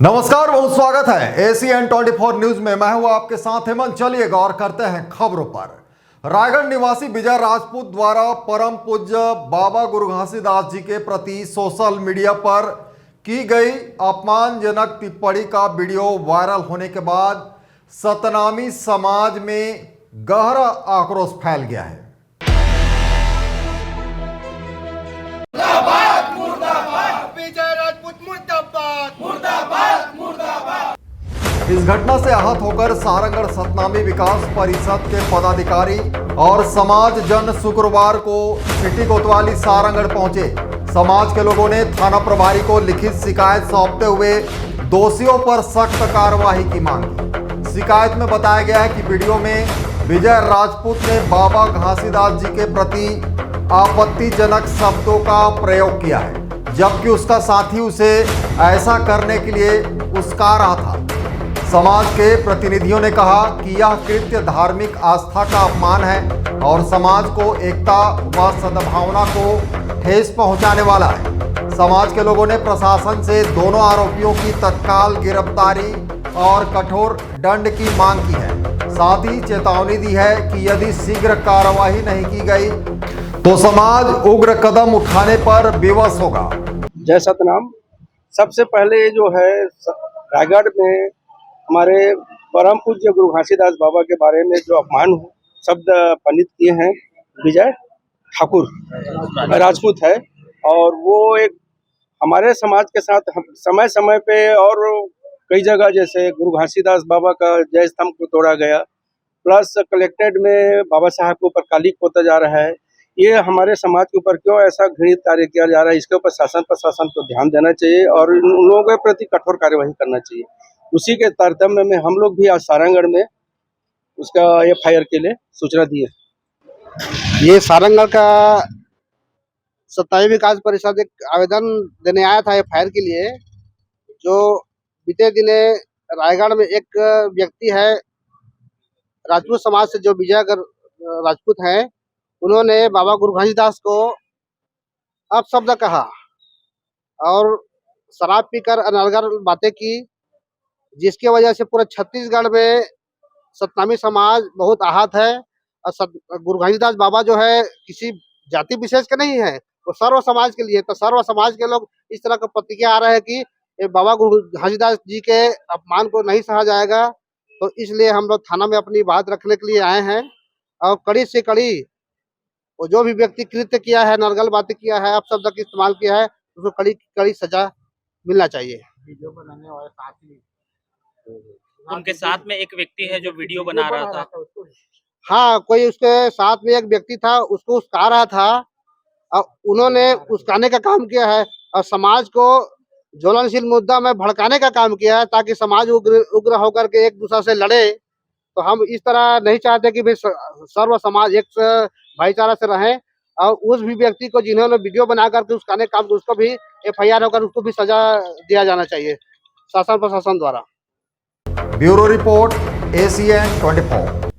नमस्कार, बहुत स्वागत है एसीएन 24 न्यूज में। मैं हूं आपके साथ हेमंत। चलिए गौर करते हैं खबरों पर। रायगढ़ निवासी विजय राजपूत द्वारा परम पूज्य बाबा गुरु घासीदास जी के प्रति सोशल मीडिया पर की गई अपमानजनक टिप्पणी का वीडियो वायरल होने के बाद सतनामी समाज में गहरा आक्रोश फैल गया है। इस घटना से आहत होकर सारंगढ़ सतनामी विकास परिषद के पदाधिकारी और समाज जन शुक्रवार को सिटी कोतवाली सारंगढ़ पहुंचे। समाज के लोगों ने थाना प्रभारी को लिखित शिकायत सौंपते हुए दोषियों पर सख्त कार्रवाई की मांग की। शिकायत में बताया गया है कि वीडियो में विजय राजपूत ने बाबा घासीदास जी के प्रति आपत्तिजनक शब्दों का प्रयोग किया है, जबकि उसका साथी उसे ऐसा करने के लिए उस्का रहा था। समाज के प्रतिनिधियों ने कहा कि यह कृत्य धार्मिक आस्था का अपमान है और समाज को एकता व सद्भावना को ठेस पहुंचाने वाला है। समाज के लोगों ने प्रशासन से दोनों आरोपियों की तत्काल गिरफ्तारी और कठोर दंड की मांग की है। साथ ही चेतावनी दी है कि यदि शीघ्र कार्रवाई नहीं की गई तो समाज उग्र कदम उठाने पर विवश होगा। जय सतनाम। सबसे पहले जो है रायगढ़ में हमारे परम पूज्य गुरु घासीदास बाबा के बारे में जो अपमान शब्द पनित किए हैं विजय ठाकुर राजपूत है, और वो एक हमारे समाज के साथ समय समय पे और कई जगह जैसे गुरु घासीदास बाबा का जय स्तंभ को तोड़ा गया, प्लस कलेक्टेड में बाबा साहब के ऊपर कालिक होता जा रहा है। ये हमारे समाज के ऊपर क्यों ऐसा घृणित कार्य किया जा रहा है, इसके ऊपर शासन प्रशासन को ध्यान देना चाहिए और उन लोगों के प्रति कठोर कार्यवाही करना चाहिए। उसी के तारतम्य में हम लोग भी आज सारंगढ़ में उसका एफआईआर के लिए सूचना दी है। ये सारंगढ़ का सतनामी विकास परिषद एक आवेदन देने आया था एफआईआर के लिए। जो बीते दिने रायगढ़ में एक व्यक्ति है राजपूत समाज से, जो विजय राजपूत हैं, उन्होंने बाबा गुरु घासीदास को अपशब्द कहा और शराब पीकर अनर्गल बातें की, जिसकी वजह से पूरे छत्तीसगढ़ में सतनामी समाज बहुत आहत है। और गुरु घासीदास बाबा जो है किसी जाति विशेष के नहीं है, वो सर्व समाज के लिए। तो सर्व समाज के लोग इस तरह का प्रतिक्रिया आ रहा है कि बाबा गुरु घासीदास जी के अपमान को नहीं सहा जाएगा। तो इसलिए हम लोग थाना में अपनी बात रखने के लिए आए हैं और कड़ी से कड़ी वो जो भी व्यक्ति कृत्य किया है, नरगल बातें किया है, अपशब्द का इस्तेमाल किया है, उसको कड़ी कड़ी सजा मिलना चाहिए। वीडियो बनाने वाले साथी उनके साथ में एक व्यक्ति है जो वीडियो बना रहा था। हाँ, कोई उसके साथ में एक व्यक्ति था, उसको उस्का रहा था और उन्होंने उस्काने का काम किया है और समाज को ज्वलनशील मुद्दा में भड़काने का काम किया है, ताकि समाज उग्र होकर के एक दूसरे से लड़े। तो हम इस तरह नहीं चाहते कि भाई सर्व समाज एक भाईचारा से रहे। और उस भी व्यक्ति को जिन्होंने वीडियो बना करके उसकाने काम, उसको भी एफआईआर होकर उसको भी सजा दिया जाना चाहिए शासन प्रशासन द्वारा। Bureau report ACN 24।